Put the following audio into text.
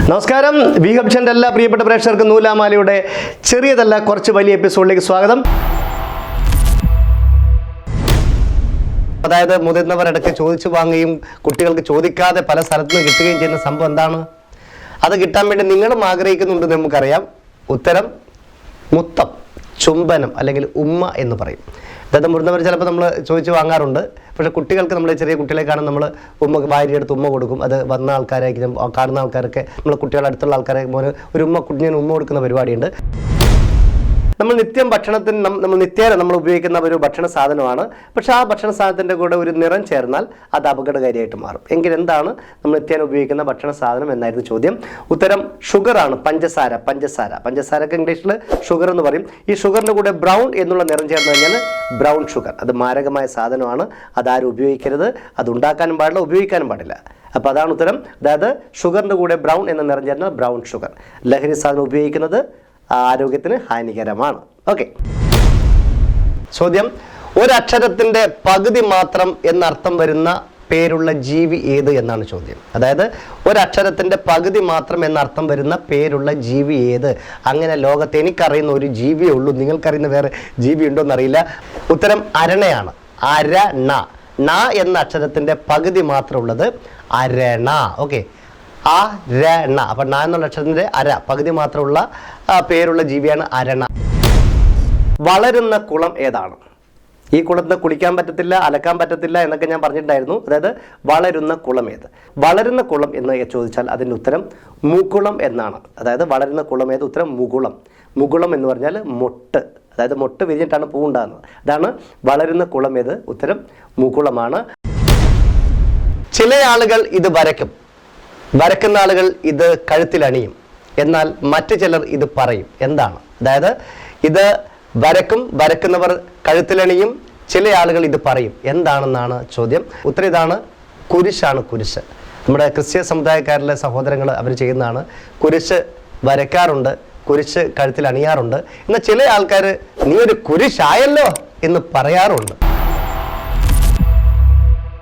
നമസ്കാരം. വി ഹബ്ഷൻ്റെ എല്ലാ പ്രിയപ്പെട്ട പ്രേക്ഷകർക്കും നൂലാമാലയുടെ ചെറിയതല്ല കുറച്ച് വലിയ എപ്പിസോഡിലേക്ക് സ്വാഗതം. അതായത് മുതിർന്നവർ ഇടയ്ക്ക് ചോദിച്ചു വാങ്ങുകയും കുട്ടികൾക്ക് ചോദിക്കാതെ പല സ്ഥലത്തു നിന്ന് കിട്ടുകയും ചെയ്യുന്ന സംഭവം എന്താണ്? അത് കിട്ടാൻ വേണ്ടി നിങ്ങളും ആഗ്രഹിക്കുന്നുണ്ടെന്ന് നമുക്കറിയാം. ഉത്തരം മുത്തം, ചുംബനം അല്ലെങ്കിൽ ഉമ്മ എന്ന് പറയും. അതായത് മുതിർന്നവർ ചിലപ്പോൾ നമ്മൾ ചോദിച്ചു വാങ്ങാറുണ്ട്. പക്ഷേ കുട്ടികൾക്ക് നമ്മൾ ചെറിയ കുട്ടികളെ കാണും, നമ്മൾ ഭാര്യ എടുത്ത് ഉമ്മ കൊടുക്കും. അത് വന്ന ആൾക്കാരായിരിക്കും, കാണുന്ന ആൾക്കാരൊക്കെ നമ്മൾ കുട്ടികളുടെ അടുത്തുള്ള ആൾക്കാരെ പോലെ ഒരു കുഞ്ഞിന് ഉമ്മ കൊടുക്കുന്ന പരിപാടിയുണ്ട്. നമ്മൾ നിത്യം ഭക്ഷണത്തിന് നമ്മൾ നിത്യേന നമ്മൾ ഉപയോഗിക്കുന്ന ഒരു ഭക്ഷണ സാധനമാണ്. പക്ഷെ ആ ഭക്ഷണ സാധനത്തിൻ്റെ കൂടെ ഒരു നിറം ചേർന്നാൽ അത് അപകടകാരിയായിട്ട് മാറും. എങ്കിൽ എന്താണ് നമ്മൾ നിത്യേന ഉപയോഗിക്കുന്ന ഭക്ഷണ സാധനം എന്നായിരുന്നു ചോദ്യം. ഉത്തരം ഷുഗറാണ്. പഞ്ചസാരക്ക് ഇംഗ്ലീഷിൽ ഷുഗർ എന്ന് പറയും. ഈ ഷുഗറിൻ്റെ കൂടെ ബ്രൗൺ എന്നുള്ള നിറം ചേർന്ന് കഴിഞ്ഞാൽ ബ്രൗൺ ഷുഗർ. അത് മാരകമായ സാധനമാണ്. അതാരും ഉപയോഗിക്കരുത്. അത് ഉണ്ടാക്കാനും പാടില്ല, ഉപയോഗിക്കാനും പാടില്ല. അപ്പോൾ അതാണ് ഉത്തരം. അതായത് ഷുഗറിൻ്റെ കൂടെ ബ്രൗൺ എന്ന നിറം ചേർന്നാൽ ബ്രൗൺ ഷുഗർ. ലഹരി സാധനം ഉപയോഗിക്കുന്നത് ആരോഗ്യത്തിന് ഹാനികരമാണ്. ഓക്കെ, ചോദ്യം: ഒരക്ഷരത്തിൻ്റെ പകുതി മാത്രം എന്നർത്ഥം വരുന്ന പേരുള്ള ജീവി ഏത് എന്നാണ് ചോദ്യം. അതായത് ഒരക്ഷരത്തിൻ്റെ പകുതി മാത്രം എന്നർത്ഥം വരുന്ന പേരുള്ള ജീവി ഏത്? അങ്ങനെ ലോകത്ത് എനിക്കറിയുന്ന ഒരു ജീവിയേ ഉള്ളൂ. നിങ്ങൾക്കറിയുന്ന വേറെ ജീവി ഉണ്ടോ എന്നറിയില്ല. ഉത്തരം അരണയാണ്. അരണ. ണ എന്ന അക്ഷരത്തിൻ്റെ പകുതി മാത്രമുള്ളത് അരണ. ഓക്കെ, അരണ. അപ്പം ണ എന്നുള്ള അക്ഷരത്തിൻ്റെ പകുതി മാത്രമുള്ള പേരുള്ള ജീവിയാണ് അരണ. വളരുന്ന കുളം ഏതാണ്? ഈ കുളത്തിന് കുളിക്കാൻ പറ്റത്തില്ല, അലക്കാൻ പറ്റത്തില്ല എന്നൊക്കെ ഞാൻ പറഞ്ഞിട്ടുണ്ടായിരുന്നു. അതായത് വളരുന്ന കുളം ഏത്? വളരുന്ന കുളം എന്ന് ചോദിച്ചാൽ അതിൻ്റെ ഉത്തരം മുകുളം എന്നാണ്. അതായത് വളരുന്ന കുളം ഏത്? ഉത്തരം മുകുളം. മുകുളം എന്ന് പറഞ്ഞാൽ മൊട്ട്. അതായത് മൊട്ട് വിരിഞ്ഞിട്ടാണ് പൂവുണ്ടാകുന്നത്. അതാണ് വളരുന്ന കുളം ഏത്? ഉത്തരം മുകുളമാണ്. ചില ആളുകൾ ഇത് വരക്കുന്ന ആളുകൾ ഇത് കഴുത്തിലണിയും. എന്നാൽ മറ്റു ചിലർ ഇത് പറയും. എന്താണ്? അതായത് ഇത് വരക്കുന്നവർ കഴുത്തിലണിയും, ചില ആളുകൾ ഇത് പറയും. എന്താണെന്നാണ് ചോദ്യം. ഉത്തരം ഇതാണ്. കുരിശാണ്. കുരിശ്. നമ്മുടെ ക്രിസ്ത്യ സമുദായക്കാരിലെ സഹോദരങ്ങൾ അവർ ചെയ്യുന്നതാണ്. കുരിശ് വരയ്ക്കാറുണ്ട്, കുരിശ് കഴുത്തിൽ അണിയാറുണ്ട്. എന്നാൽ ചില ആൾക്കാർ നീ ഒരു കുരിശായല്ലോ എന്ന് പറയാറുണ്ട്.